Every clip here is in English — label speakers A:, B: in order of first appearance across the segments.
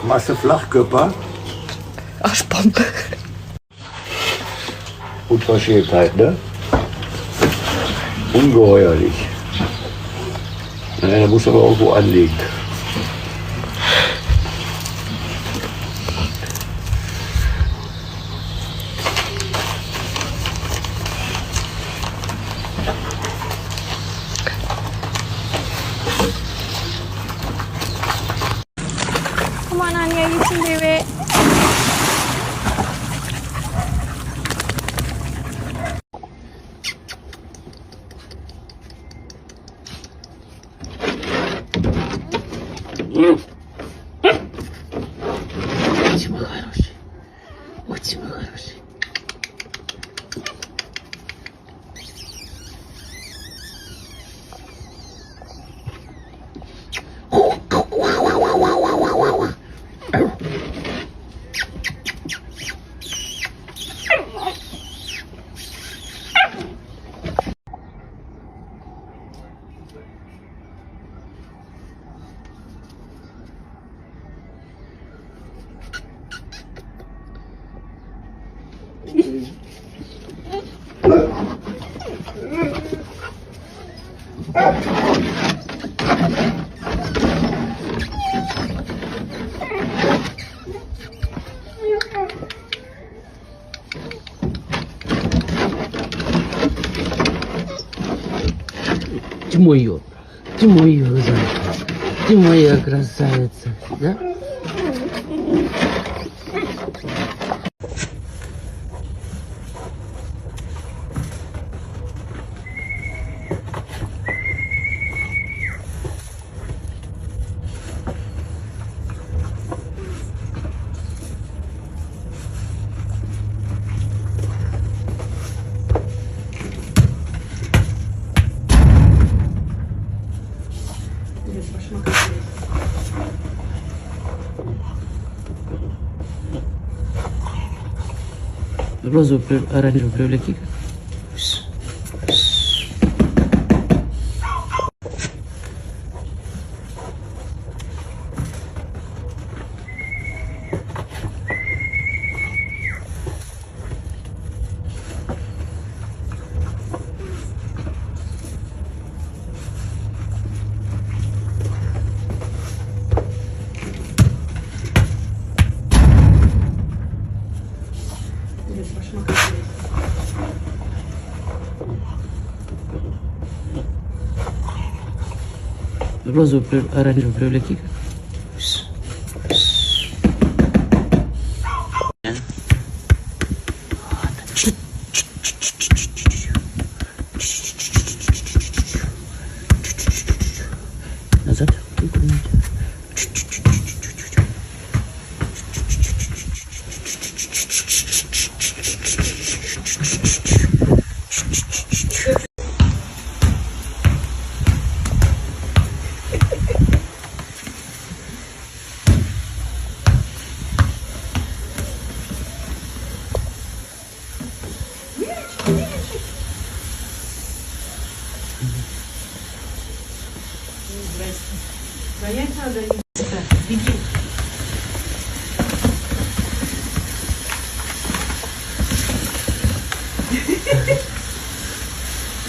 A: Masse Flachkörper.
B: Arschbombe.
A: Unverschämtheit, ne? Ungeheuerlich. Naja, da muss aber irgendwo anlegen.
B: Kemana nih izin dewek?
C: Очень хороший. Очень хороший. Ты моё, зайка, ты моя красавица, да? Розовую оранжевую привлеки. Розовую оранжевую привлеки. Назад.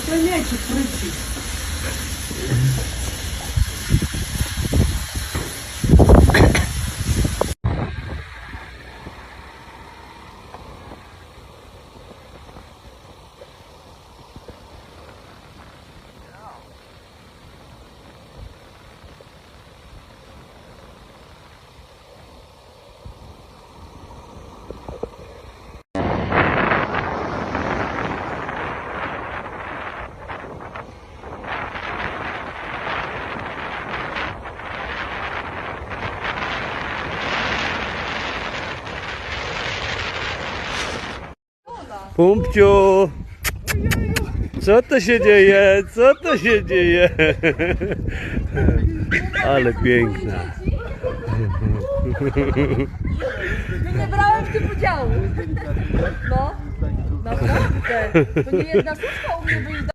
B: Это мячик прыгает.
D: Pumpciu! Co to się dzieje? Co to się dzieje? Ale piękna.
B: Nie brałem w tym udziału. No, naprawdę. To nie jedna służba u mnie wyjdzie.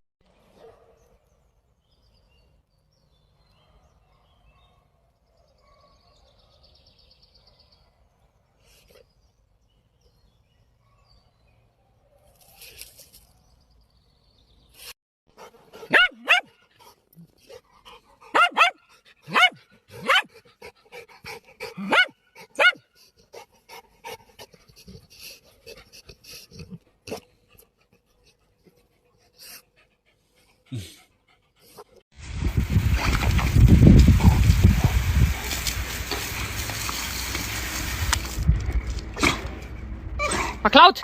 B: McCloud!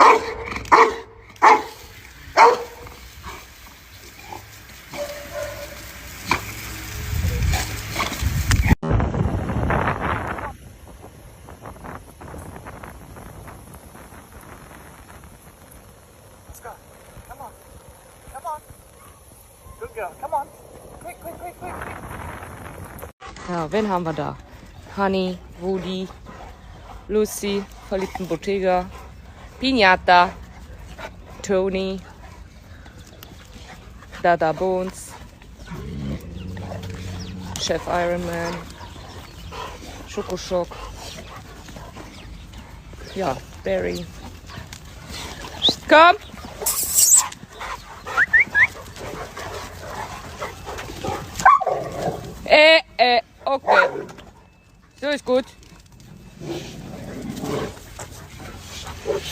B: Ja, wen haben wir da? Honey, Woody, Lucy, verliebten Bottega, Pinata, Tony, Dada Bones, Chef Ironman, Schokoschock, ja, Barry. Komm! Okay. So ist gut.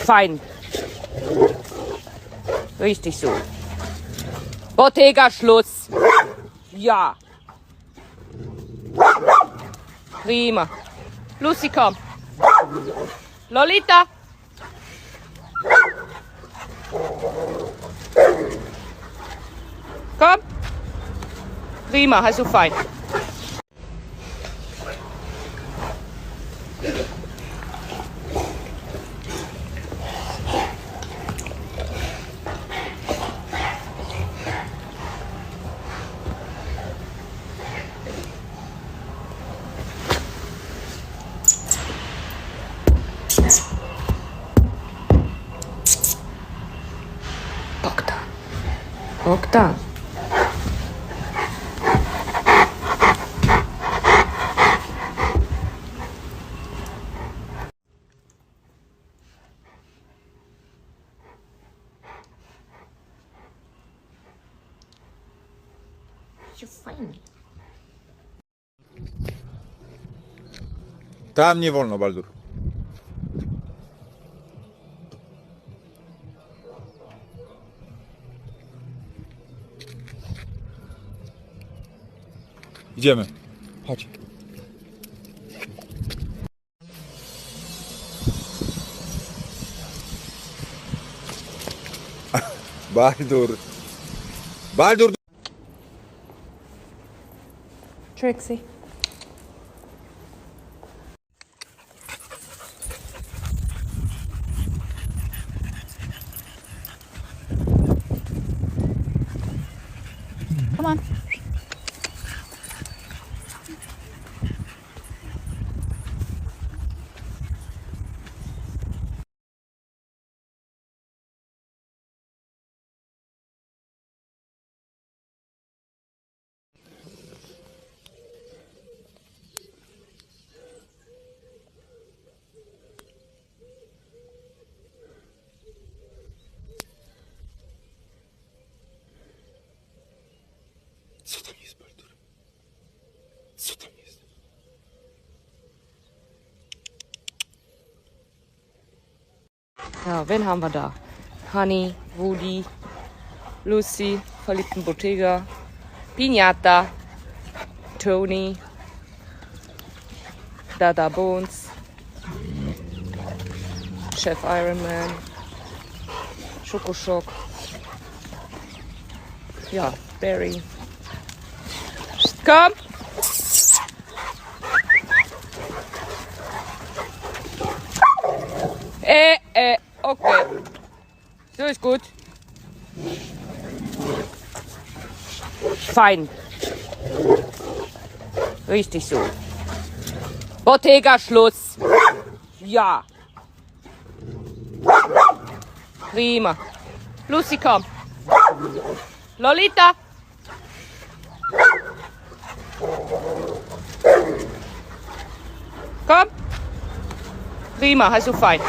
B: Fein. Richtig so. Bottega Schluss. Ja. Prima. Lucy, komm. Lolita. Komm. Prima, hast du fein. Bogdan. You're fine.
E: Tam nie wolno, Baldur. Idziemy. Chodź. Baldur. Baldur.
B: Trixie. Come on.
E: Co tam jest, Baldur? Co tam jest?
B: Ja, wen haben wir da? Honey, Woody, Lucy, verliebten Bottega, Pinata, Tony, Dada Bones, Chef Ironman, Schokoschock, ja, Barry. Komm! Okay. So ist gut. Fein. Richtig so. Bottega Schluss. Ja. Prima. Lucy, komm. Lolita. Komm. Prima, hast du fein.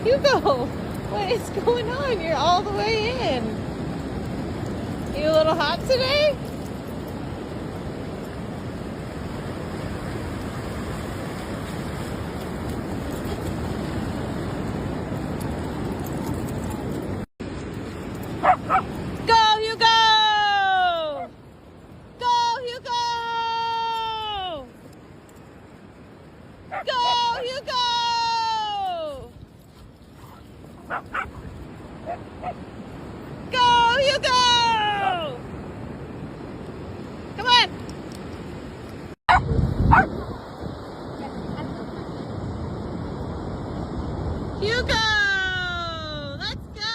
F: Hugo, what is going on? You're all the way in. You a little hot today? Go, Hugo! Go, Hugo! Go, Hugo! Go, Hugo! Come on! Hugo! Let's go!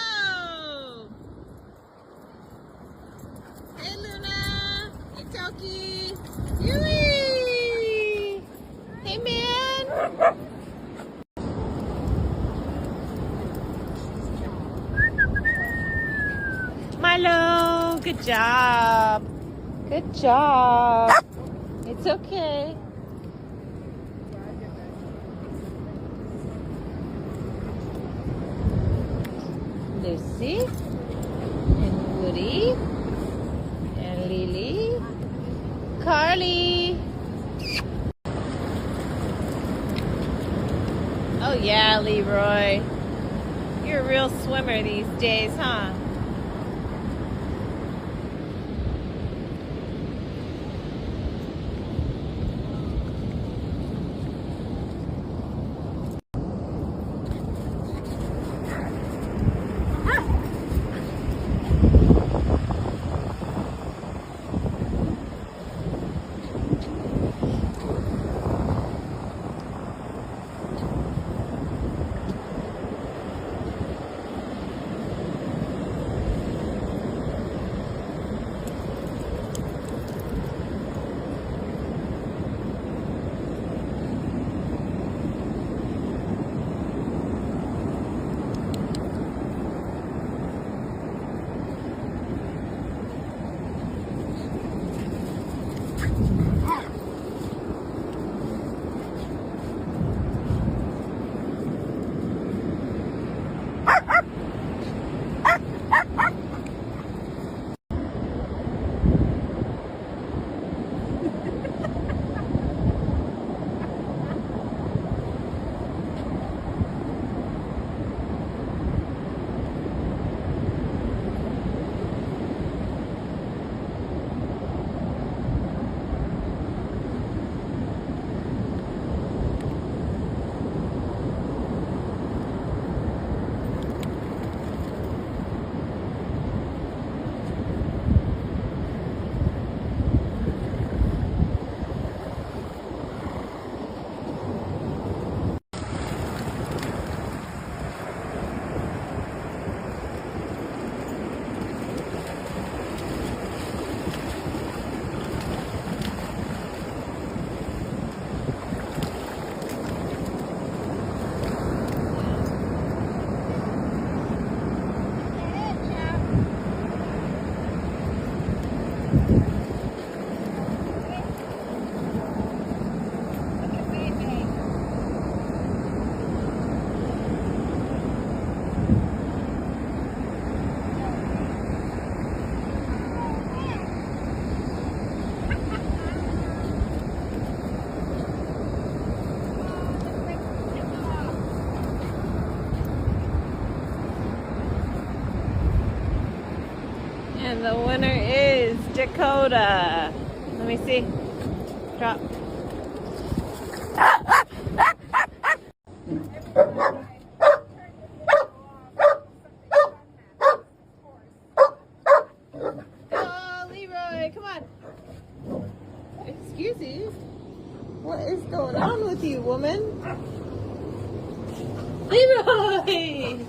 F: Hey, Luna! Hey, Toki! Yui! Hey, man! Milo, good job. Good job. It's okay. Lucy and Woody and Lily, Carly. Oh yeah, Leroy. You're a real swimmer these days, huh? the winner is Dakota. Let me see. Drop. Oh, Leroy, come on. Excuse you. What is going on with you, woman? Leroy!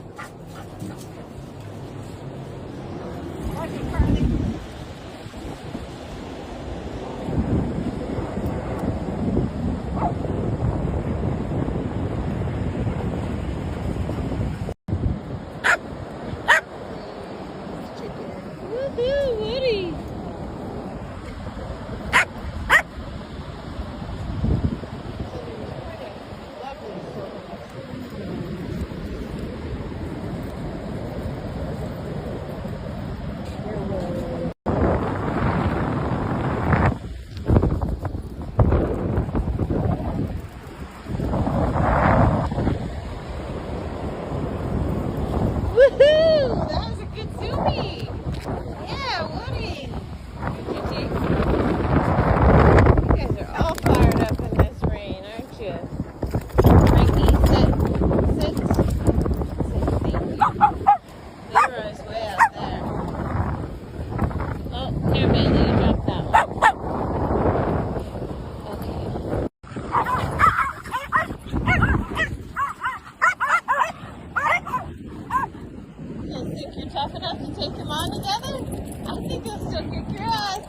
F: Woohoo, Woody! Woohoo! That was a good zoomie! Yeah, Woody! You guys are all fired up in this rain, aren't you? Frankie, sit. Say thank you. Leroy's way out there. Oh, here, Bailey, you dropped that one. Okay. You think you're tough enough to take him on together? I think he'll still kick your ass.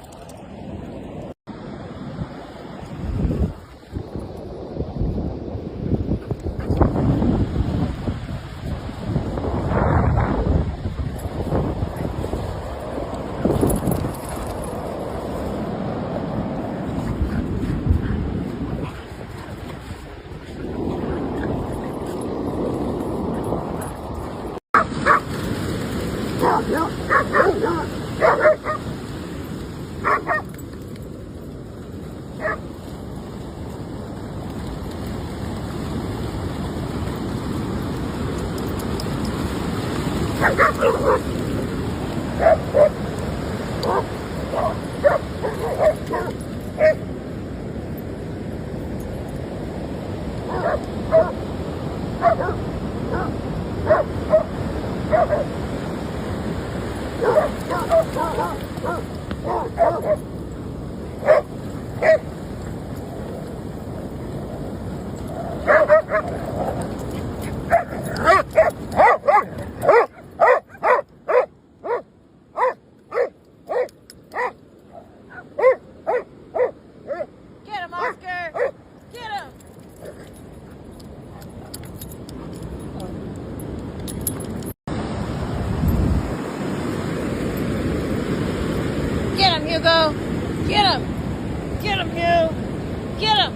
F: Get him, Oscar! Get him! Get him, Hugo! Get him! Get him, Hugh! Get him!